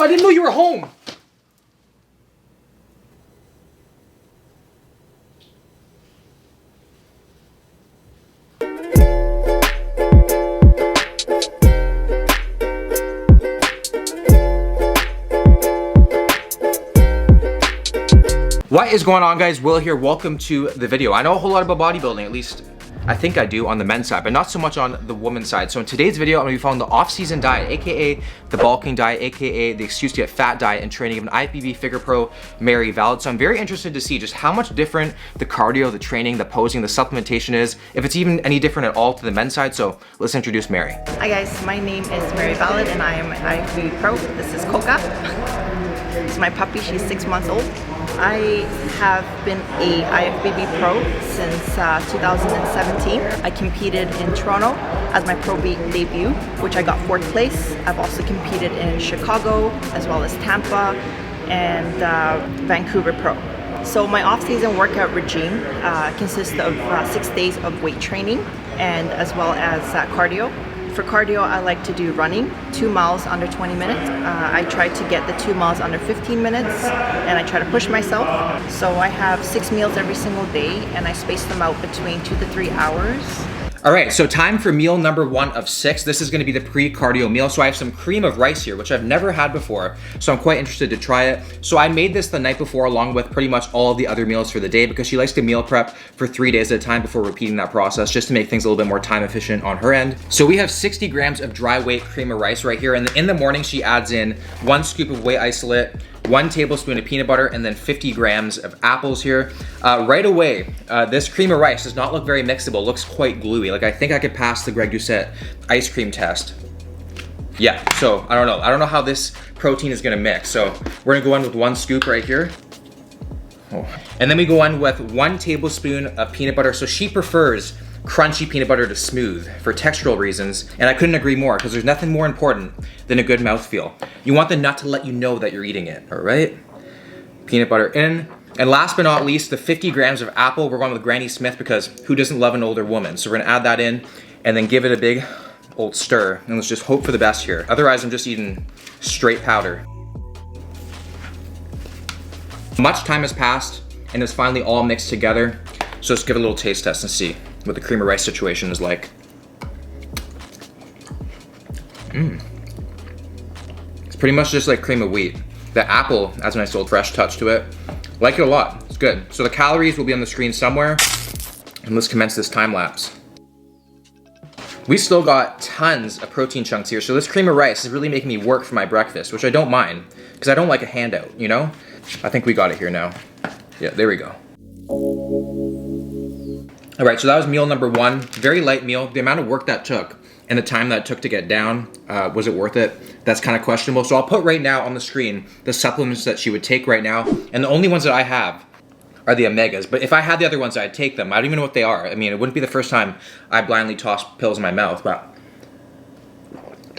I didn't know you were home. What is going on, guys? Will here. Welcome to the video. I know a whole lot about bodybuilding, at least I think I do on the men's side, but not so much on the women's side. So in today's video, I'm gonna be following the off-season diet, AKA the bulking diet, AKA the excuse to get fat diet, and training of an IFBB figure pro, Mary Valid. So I'm very interested to see just how much different the cardio, the training, the posing, the supplementation is, if it's even any different at all to the men's side. So let's introduce Mary. Hi guys, my name is Mary Valid and I am an IFBB pro. This is Coca. This is my puppy, she's 6 months old. I have been a IFBB pro since 2017. I competed in Toronto as my pro debut, which I got 4th place. I've also competed in Chicago, as well as Tampa and Vancouver pro. So my off-season workout regime consists of 6 days of weight training and as well as cardio. For cardio, I like to do running, 2 miles under 20 minutes. I try to get the 2 miles under 15 minutes, and I try to push myself. So I have 6 meals every single day, and I space them out between 2 to 3 hours. All right, so time for meal number 1 of 6. This is gonna be the pre-cardio meal. So I have some cream of rice here, which I've never had before. So I'm quite interested to try it. So I made this the night before along with pretty much all of the other meals for the day because she likes to meal prep for 3 days at a time before repeating that process just to make things a little bit more time efficient on her end. So we have 60 grams of dry weight cream of rice right here. And in the morning, she adds in 1 scoop of whey isolate, 1 tablespoon of peanut butter, and then 50 grams of apples here. Right away, this cream of rice does not look very mixable. It looks quite gluey. Like I think I could pass the Greg Doucette ice cream test. Yeah, so I don't know. I don't know how this protein is gonna mix. So we're gonna go in with 1 scoop right here. Oh. And then we go in with 1 tablespoon of peanut butter. So she prefers crunchy peanut butter to smooth for textural reasons, and I couldn't agree more because there's nothing more important than a good mouthfeel. You want the nut to let you know that you're eating it, all right? Peanut butter in. And last but not least, the 50 grams of apple. We're going with Granny Smith because who doesn't love an older woman? So we're gonna add that in and then give it a big old stir, and let's just hope for the best here. Otherwise, I'm just eating straight powder. Much time has passed and it's finally all mixed together. So let's give it a little taste test and see what the cream of rice situation is like. It's pretty much just like cream of wheat. The apple adds a nice little fresh touch to it. Like it a lot, it's good. So the calories will be on the screen somewhere, and let's commence this time lapse. We still got tons of protein chunks here, so this cream of rice is really making me work for my breakfast, which I don't mind, because I don't like a handout, you know? I think we got it here now. Yeah, there we go. All right, so that was meal number 1. Very light meal. The amount of work that took and the time that took to get down, was it worth it? That's kind of questionable. So I'll put right now on the screen the supplements that she would take right now. And the only ones that I have are the omegas. But if I had the other ones, I'd take them. I don't even know what they are. I mean, it wouldn't be the first time I blindly toss pills in my mouth, but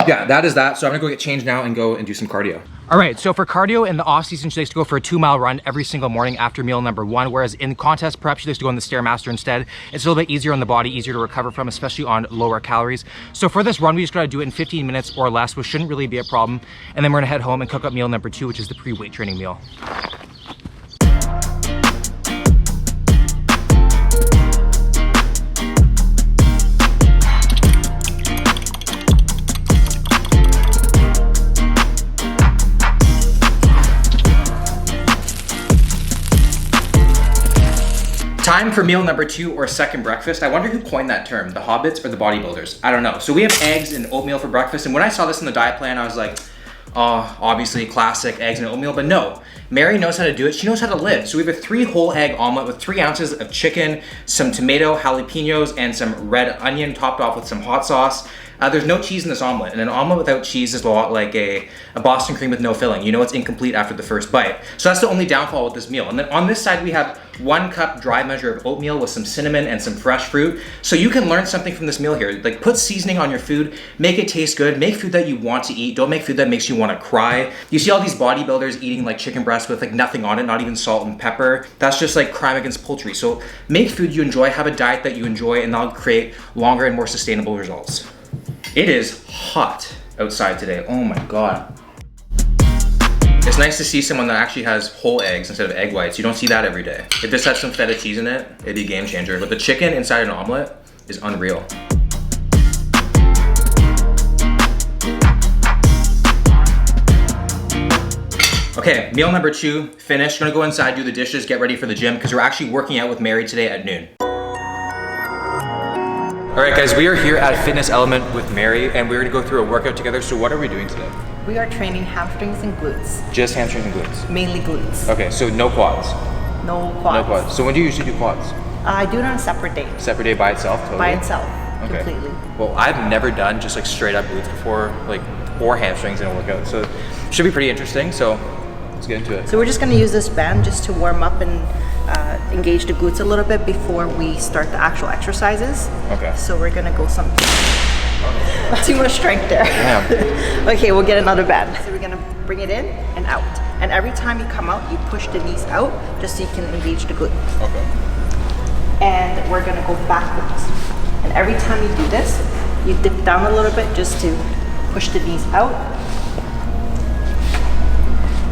yeah, that is that. So I'm gonna go get changed now and go and do some cardio. All right, so for cardio in the off season, she likes to go for a 2-mile run every single morning after meal number 1, whereas in contest prep, she likes to go on the Stairmaster instead. It's a little bit easier on the body, easier to recover from, especially on lower calories. So for this run, we just gotta do it in 15 minutes or less, which shouldn't really be a problem. And then we're gonna head home and cook up meal number 2, which is the pre-weight training meal. Time for meal number 2 or second breakfast. I wonder who coined that term, the hobbits or the bodybuilders? I don't know. So we have eggs and oatmeal for breakfast, and when I saw this in the diet plan, I was like, oh, obviously classic eggs and oatmeal, but no. Mary knows how to do it. She knows how to live. So we have a 3 whole egg omelet with 3 ounces of chicken, some tomato, jalapenos, and some red onion topped off with some hot sauce. There's no cheese in this omelet, and an omelet without cheese is a lot like a Boston cream with no filling. You know it's incomplete after the first bite. So that's the only downfall with this meal. And then on this side, we have 1 cup dry measure of oatmeal with some cinnamon and some fresh fruit. So you can learn something from this meal here. Like, put seasoning on your food, make it taste good, make food that you want to eat. Don't make food that makes you want to cry. You see all these bodybuilders eating like chicken breast with like nothing on it, not even salt and pepper. That's just like crime against poultry. So make food you enjoy, have a diet that you enjoy, and that'll create longer and more sustainable results. It is hot outside today. Oh my God. It's nice to see someone that actually has whole eggs instead of egg whites. You don't see that every day. If this had some feta cheese in it, it'd be a game changer. But the chicken inside an omelet is unreal. Okay, meal number 2, finished. Gonna go inside, do the dishes, get ready for the gym because we're actually working out with Mary today at noon. All right guys, we are here at Fitness Element with Mary and we're gonna go through a workout together. So what are we doing today? We are training hamstrings and glutes. Just hamstrings and glutes? Mainly glutes. Okay, so no quads? No quads. No quads. So when do you usually do quads? I do it on a separate day. Separate day by itself, totally? By itself, okay. Completely. Well, I've never done just like straight up glutes before, like, or hamstrings in a workout. So it should be pretty interesting, so let's get into it. So we're just gonna use this band just to warm up and engage the glutes a little bit before we start the actual exercises. Okay. So we're gonna go some, not too much strength there. Damn. Okay, we'll get another band. So we're gonna bring it in and out. And every time you come out, you push the knees out just so you can engage the glute. Okay. And we're gonna go backwards. And every time you do this, you dip down a little bit just to push the knees out.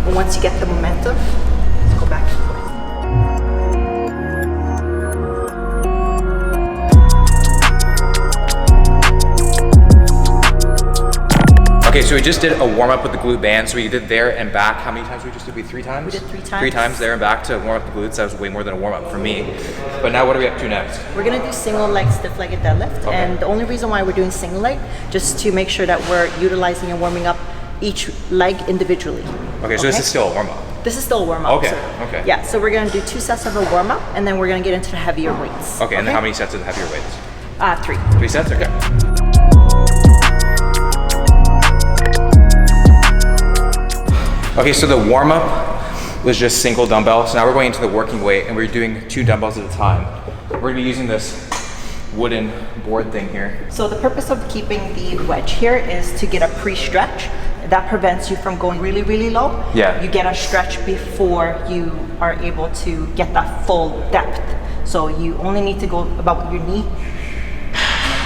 And once you get the momentum, let's go back and forth. Okay, so we just did a warm up with the glute band. So we did there and back. How many times we just did? 3 times? We did 3 times. 3 times there and back to warm up the glutes. That was way more than a warm up for me. But now what are we up to next? We're gonna do single leg stiff legged deadlift. Okay. And the only reason why we're doing single leg, just to make sure that we're utilizing and warming up each leg individually. Okay, so this is still a warm up. This is still a warm up. Okay, so, okay. Yeah, so we're gonna do 2 sets of a warm up and then we're gonna get into the heavier weights. Okay, and then how many sets of the heavier weights? 3. 3 sets, okay. Okay, so the warm up was just single dumbbell. So now we're going into the working weight and we're doing 2 dumbbells at a time. We're gonna be using this wooden board thing here. So the purpose of keeping the wedge here is to get a pre-stretch. That prevents you from going really, really low. Yeah. You get a stretch before you are able to get that full depth. So you only need to go about your knee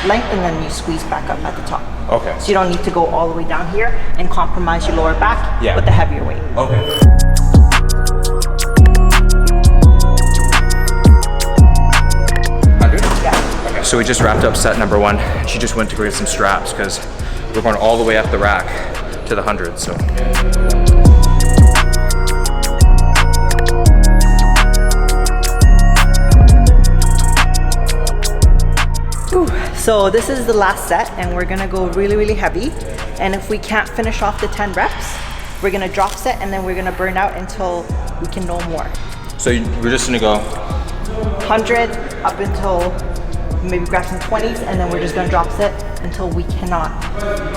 length and then you squeeze back up at the top. Okay. So you don't need to go all the way down here and compromise your lower back with the heavier weight. Okay. Yeah. Okay, so we just wrapped up set number 1. She just went to go get some straps because we're going all the way up the rack to the 100, so. So this is the last set and we're gonna go really, really heavy. And if we can't finish off the 10 reps, we're gonna drop set and then we're gonna burn out until we can no more. So we're just gonna go 100 up until maybe grab some 20s and then we're just gonna drop set until we cannot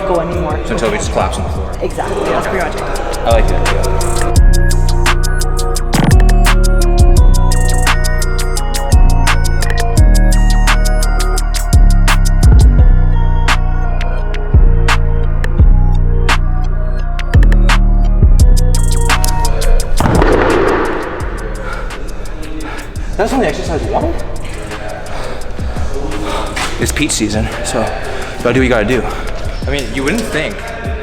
go anymore. So until we just collapse on the floor. Exactly, that's pretty much it. I like it. That's only exercise 1? It's peach season, so you gotta do what you gotta do. I mean, you wouldn't think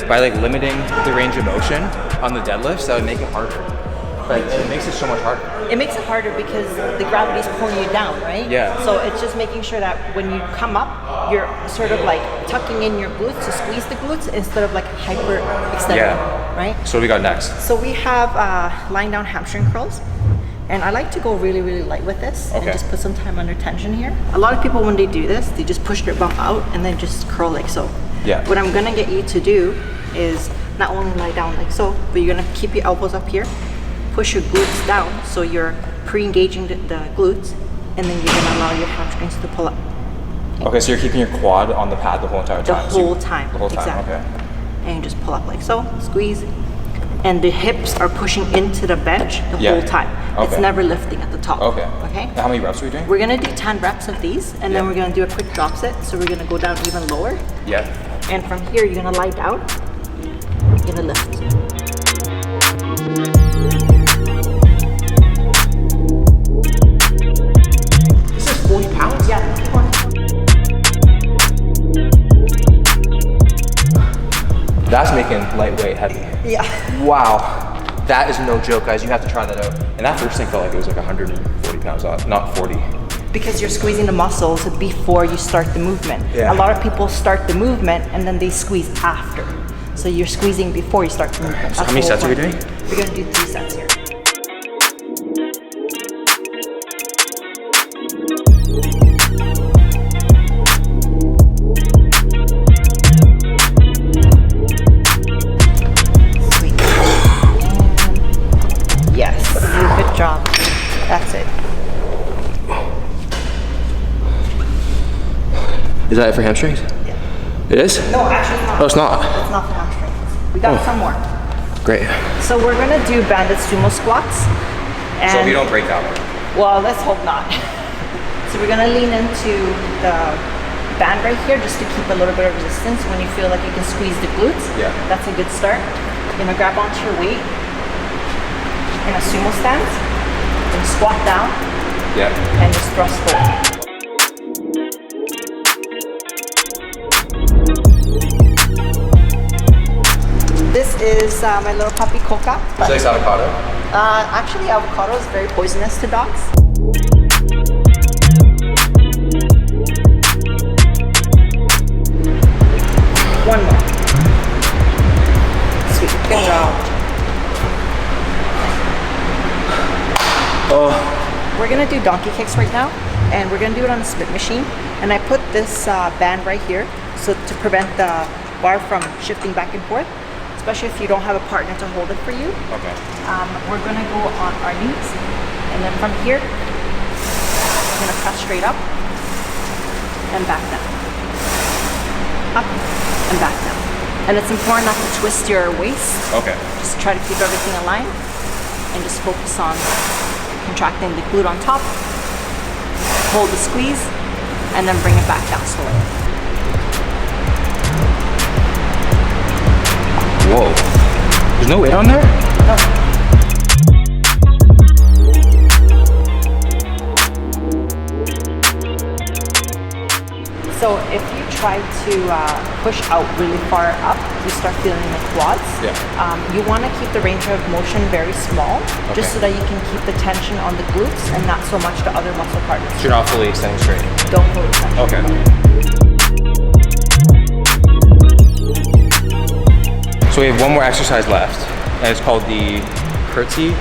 by like limiting the range of motion on the deadlifts that would make it harder. But it makes it so much harder. It makes it harder because the gravity's pulling you down, right? Yeah. So it's just making sure that when you come up, you're sort of like tucking in your glutes to squeeze the glutes instead of like hyper extending, right? So what do we got next? So we have lying down hamstring curls. And I like to go really, really light with this and just put some time under tension here. A lot of people, when they do this, they just push their bum out and then just curl like so. Yeah. What I'm gonna get you to do is not only lie down like so, but you're gonna keep your elbows up here, push your glutes down so you're pre-engaging the glutes, and then you're gonna allow your hamstrings to pull up. Okay, so you're keeping your quad on the pad the whole entire time? The whole time. The whole time, exactly. okay. And you just pull up like so, squeeze. And the hips are pushing into the bench the whole time. It's never lifting at the top. Okay. Okay. How many reps are we doing? We're gonna do 10 reps of these, and then we're gonna do a quick drop set. So we're gonna go down even lower. Yeah. And from here, you're gonna lie down. You're gonna lift. This is 40 pounds? Yeah. Keep on. That's making lightweight heavy. Yeah. Wow. That is no joke, guys. You have to try that out. And that first thing felt like it was like 140 pounds off, not 40. Because you're squeezing the muscles before you start the movement. Yeah. A lot of people start the movement and then they squeeze after. So you're squeezing before you start the movement. So how many sets are we doing? We're gonna do 3 sets here. Sweet. And yes, good job. That's it. Is that it for hamstrings? Yeah. It is? No, actually it's not. Oh, it's not? It's not for hamstrings. We got some more. Great. So we're gonna do banded sumo squats. And So if you don't break that one. well, let's hope not. So we're gonna lean into the band right here just to keep a little bit of resistance when you feel like you can squeeze the glutes. Yeah. That's a good start. You're gonna grab onto your weight in a sumo stance, then squat down, Yeah. and just thrust forward. This is my little puppy Coca. She likes avocado. Actually, avocado is very poisonous to dogs. One more. Sweet. Good job. Oh. We're gonna do donkey kicks right now, and we're gonna do it on a split machine. And I put this band right here so to prevent the bar from shifting back and forth, especially if you don't have a partner to hold it for you. Okay. We're gonna go on our knees, and then from here, we're gonna press straight up and back down. Up and back down. And it's important not to twist your waist. Okay. Just try to keep everything aligned and just focus on contracting the glute on top, hold the squeeze, and then bring it back down slowly. Whoa. There's no weight on there? No. So if you try to push out really far up, you start feeling the quads. Yeah. You want to keep the range of motion very small, just so that you can keep the tension on the glutes and not so much the other muscle parts. So you're not fully extending straight. Don't fully extend. Okay. So we have one more exercise left, and it's called the curtsy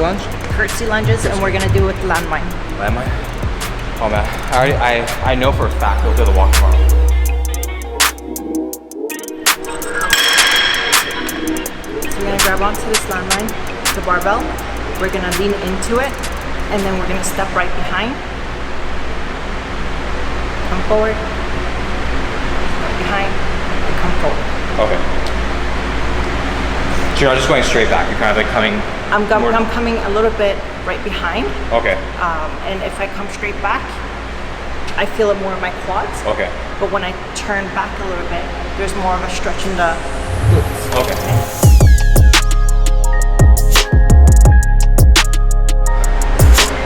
lunge. Curtsy lunges, and we're gonna do it with landmine. Landmine? Oh man, I know for a fact we'll do the walk tomorrow. So we're gonna grab onto this landmine, the barbell. We're gonna lean into it, and then we're gonna step right behind. Come forward, step behind, and come forward. Okay. So you're not just going straight back, you're kind of like coming... I'm coming a little bit right behind. Okay. And if I come straight back, I feel it more in my quads. Okay. But when I turn back a little bit, there's more of a stretch in the glutes. Okay.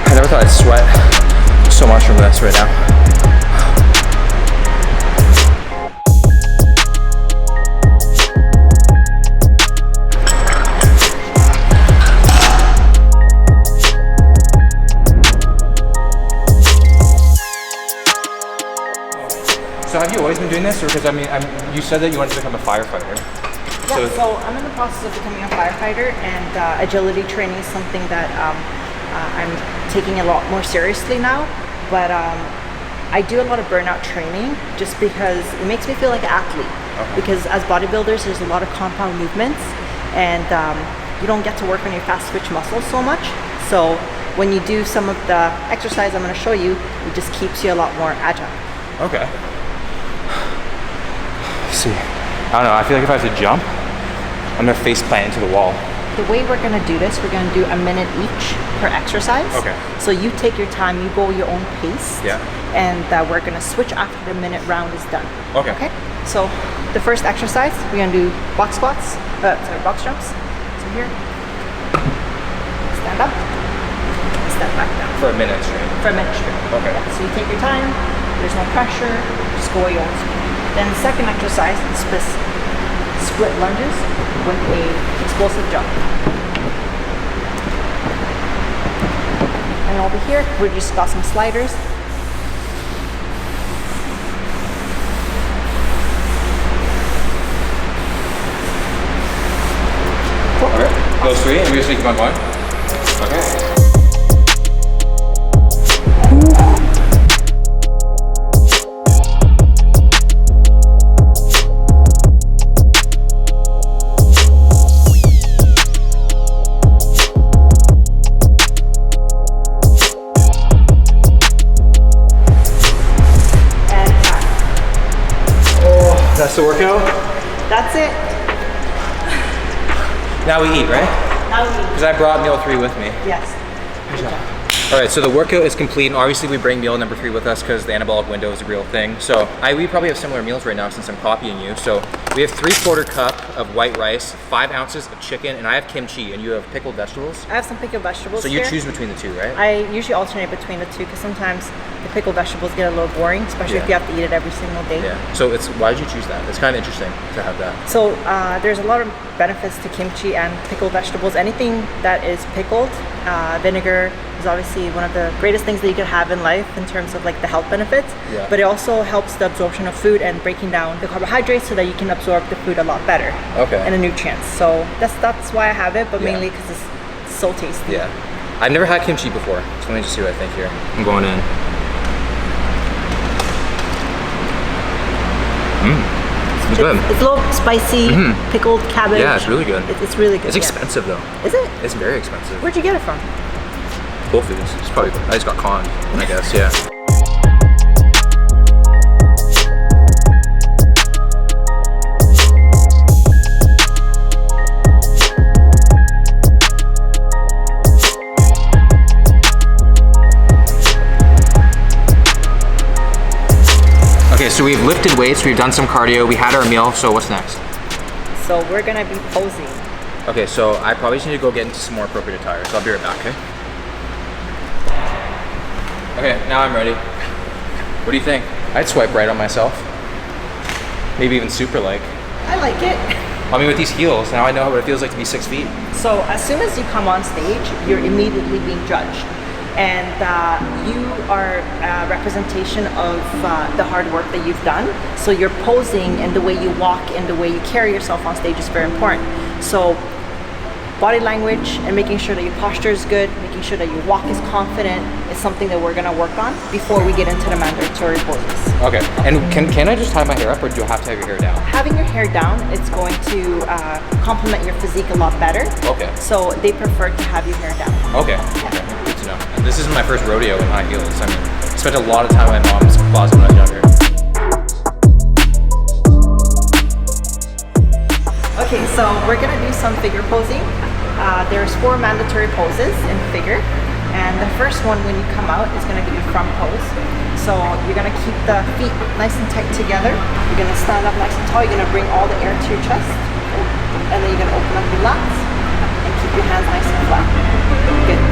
I never thought I'd sweat so much from this right now. So have you always been doing this, or because you said that you wanted to become a firefighter? Yeah, so I'm in the process of becoming a firefighter, and agility training is something that I'm taking a lot more seriously now. But I do a lot of burnout training just because it makes me feel like an athlete. Okay. Because as bodybuilders, there's a lot of compound movements, and you don't get to work on your fast twitch muscles so much. So when you do some of the exercise I'm going to show you, it just keeps you a lot more agile. Okay. See, I don't know, I feel like if I have to jump, I'm gonna face plant into the wall. The way we're gonna do this, we're gonna do a minute each per exercise. Okay. So you take your time, you go your own pace. Yeah. And we're gonna switch after the minute round is done. Okay. Okay. So the first exercise, we're gonna do box squats, box jumps. So here, stand up, step back down. For a minute straight. For a minute straight. Okay. Yeah. So you take your time, there's no pressure, just go your own speed. Then the second exercise is split lunges with a explosive jump. And over here, we just got some sliders. Okay, those three, and we just keep on going. Okay. That's the workout? That's it. Now we eat, right? Now we eat. Because I brought meal 3 with me. Yes. All right, so the workout is complete, and obviously we bring meal number 3 with us because the anabolic window is a real thing. So we probably have similar meals right now since I'm copying you. So we have 3/4 cup of white rice, 5 ounces of chicken, and I have kimchi, and you have pickled vegetables. I have some pickled vegetables. So you here. choose between the 2, right? I usually alternate between the 2 because sometimes the pickled vegetables get a little boring, especially if you have to eat it every single day. Yeah. So why did you choose that? It's kind of interesting to have that. So there's a lot of benefits to kimchi and pickled vegetables. Anything that is pickled, vinegar is obviously one of the greatest things that you could have in life in terms of like the health benefits. Yeah. But it also helps the absorption of food and breaking down the carbohydrates so that you can absorb the food a lot better. Okay. And the nutrients. So that's why I have it, but mainly because it's so tasty. Yeah. I've never had kimchi before, so let me just see what I think here. I'm going in. It's good. It's a little spicy, pickled cabbage. Yeah, it's really good. It's really good. It's expensive though. Is it? It's very expensive. Where'd you get it from? Whole Foods. It's probably, I just got conned, I guess, yeah. Okay, so we've lifted weights, we've done some cardio, we had our meal, so what's next? So we're gonna be posing. Okay, so I probably just need to go get into some more appropriate attire, so I'll be right back, okay? Okay, now I'm ready. What do you think? I'd swipe right on myself. Maybe even super like. I like it. I mean, with these heels, now I know what it feels like to be 6 feet. So as soon as you come on stage, you're immediately being judged. And you are a representation of the hard work that you've done. So your posing and the way you walk and the way you carry yourself on stage is very important. So body language and making sure that your posture is good, making sure that your walk is confident is something that we're gonna work on before we get into the mandatory poses. Okay, and can I just tie my hair up or do you have to have your hair down? Having your hair down, it's going to complement your physique a lot better. Okay. So they prefer to have your hair down. Okay, okay, good to know. And this is my first rodeo in high heels. I mean, I spent a lot of time in my mom's closet when I was younger. Okay, so we're gonna do some figure posing. There's 4 mandatory poses in figure, and the first one when you come out is gonna be your front pose. So you're gonna keep the feet nice and tight together. You're gonna stand up nice and tall. You're gonna bring all the air to your chest, and then you're gonna open up your lats and keep your hands nice and flat. Good.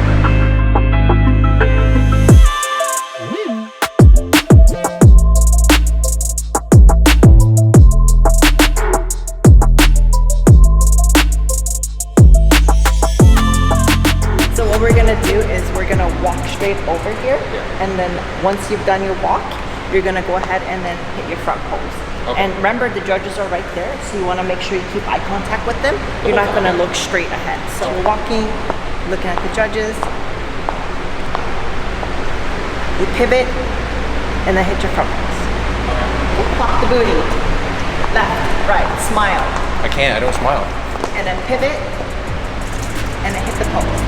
Over here, and then once you've done your walk, you're gonna go ahead and then hit your front pose. Okay. And remember, the judges are right there, so you want to make sure you keep eye contact with them. You're not gonna look straight ahead. So we're walking, looking at the judges. You pivot, and then hit your front pose. Okay. Pop the booty, left, right, smile. I can't. I don't smile. And then pivot, and then hit the pose.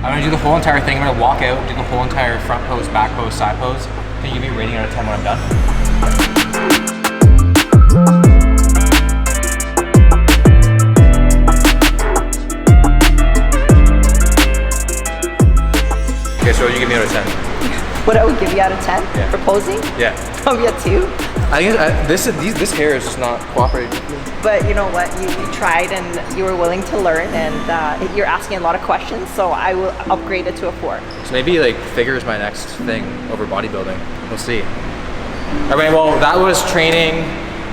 I'm gonna do the whole entire thing. I'm gonna walk out, do the whole entire front pose, back pose, side pose. Can you give me a rating out of 10 when I'm done? Okay, so what would you give me out of 10? What I would give you out of 10 for posing? Yeah. Probably a 2. I guess this hair is just not cooperating with me. But you know what? You tried and you were willing to learn, and you're asking a lot of questions, so I will upgrade it to a 4. So maybe like figure is my next thing over bodybuilding. We'll see. All right, well, that was training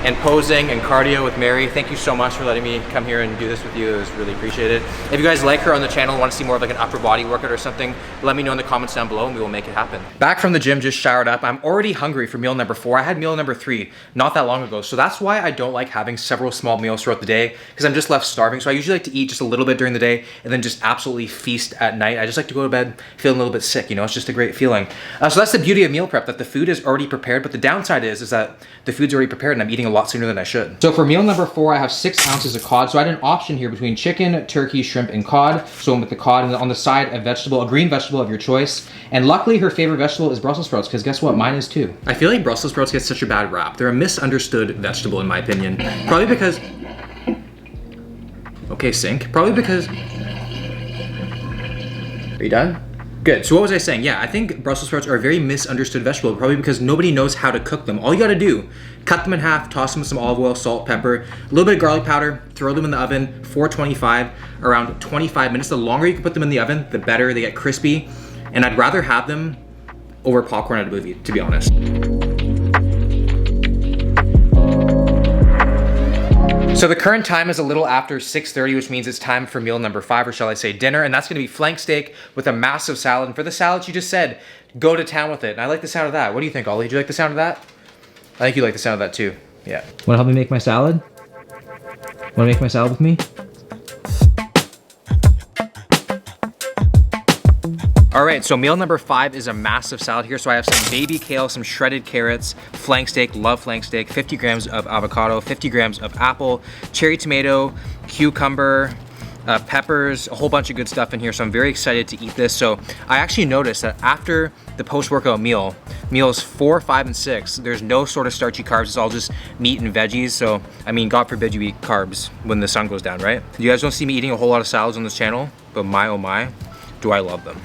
and posing and cardio with Mary. Thank you so much for letting me come here and do this with you. It was really appreciated. If you guys like her on the channel and want to see more of like an upper body workout or something, let me know in the comments down below and we will make it happen. Back from the gym, just showered up. I'm already hungry for meal number 4. I had meal number 3 not that long ago. So that's why I don't like having several small meals throughout the day, because I'm just left starving. So I usually like to eat just a little bit during the day and then just absolutely feast at night. I just like to go to bed feeling a little bit sick, you know, it's just a great feeling. So that's the beauty of meal prep, that the food is already prepared, but the downside is that the food's already prepared and I'm eating a lot sooner than I should. So for meal number 4, I have 6 ounces of cod. So I had an option here between chicken, turkey, shrimp, and cod. So I went with the cod, and on the side, a green vegetable of your choice. And luckily her favorite vegetable is Brussels sprouts, because guess what, mine is too. I feel like Brussels sprouts get such a bad rap. They're a misunderstood vegetable in my opinion. Probably because, okay, sync. Probably because, are you done? Good. So what was I saying? Yeah, I think Brussels sprouts are a very misunderstood vegetable, probably because nobody knows how to cook them. All you gotta do, cut them in half, toss them with some olive oil, salt, pepper, a little bit of garlic powder, throw them in the oven, 425, around 25 minutes. The longer you can put them in the oven, the better. They get crispy. And I'd rather have them over popcorn at a movie, to be honest. So the current time is a little after 6:30, which means it's time for meal number 5, or shall I say dinner, and that's gonna be flank steak with a massive salad. And for the salad, she just said, go to town with it. And I like the sound of that. What do you think, Ollie? Do you like the sound of that? I think you like the sound of that too. Yeah. Wanna help me make my salad? Wanna make my salad with me? All right, so meal number 5 is a massive salad here. So I have some baby kale, some shredded carrots, flank steak, love flank steak, 50 grams of avocado, 50 grams of apple, cherry tomato, cucumber, peppers, a whole bunch of good stuff in here. So I'm very excited to eat this. So I actually noticed that after the post-workout meal, meals 4, 5, and 6, there's no sort of starchy carbs. It's all just meat and veggies. So, I mean, God forbid you eat carbs when the sun goes down, right? You guys don't see me eating a whole lot of salads on this channel, but my, oh my, do I love them.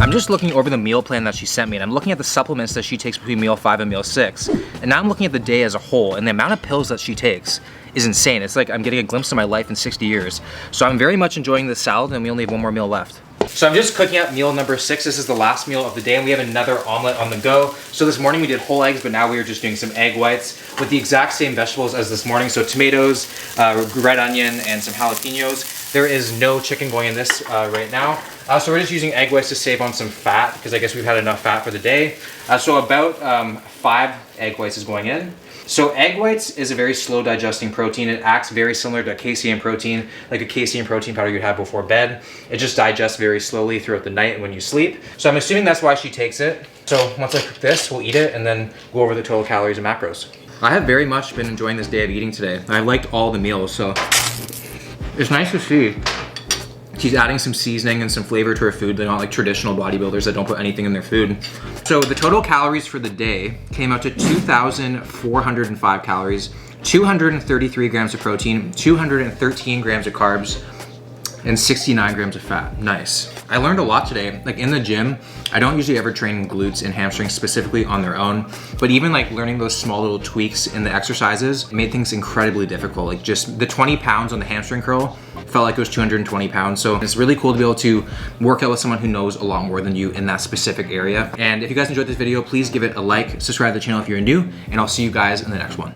I'm just looking over the meal plan that she sent me, and I'm looking at the supplements that she takes between meal 5 and meal 6. And now I'm looking at the day as a whole, and the amount of pills that she takes is insane. It's like I'm getting a glimpse of my life in 60 years. So I'm very much enjoying this salad, and we only have 1 more meal left. So I'm just cooking up meal number 6. This is the last meal of the day, and we have another omelet on the go. So this morning we did whole eggs, but now we are just doing some egg whites with the exact same vegetables as this morning. So tomatoes, red onion, and some jalapenos. There is no chicken going in this right now. So we're just using egg whites to save on some fat, because I guess we've had enough fat for the day. So about 5 egg whites is going in. So egg whites is a very slow digesting protein. It acts very similar to casein protein, like a casein protein powder you'd have before bed. It just digests very slowly throughout the night when you sleep. So I'm assuming that's why she takes it. So once I cook this, we'll eat it and then go over the total calories and macros. I have very much been enjoying this day of eating today. I liked all the meals, so it's nice to see she's adding some seasoning and some flavor to her food. They're not like traditional bodybuilders that don't put anything in their food. So the total calories for the day came out to 2,405 calories, 233 grams of protein, 213 grams of carbs, and 69 grams of fat. Nice. I learned a lot today. Like in the gym, I don't usually ever train glutes and hamstrings specifically on their own, but even like learning those small little tweaks in the exercises made things incredibly difficult. Like just the 20 pounds on the hamstring curl felt like it was 220 pounds. So it's really cool to be able to work out with someone who knows a lot more than you in that specific area. And if you guys enjoyed this video, please give it a like, subscribe to the channel if you're new, and I'll see you guys in the next one.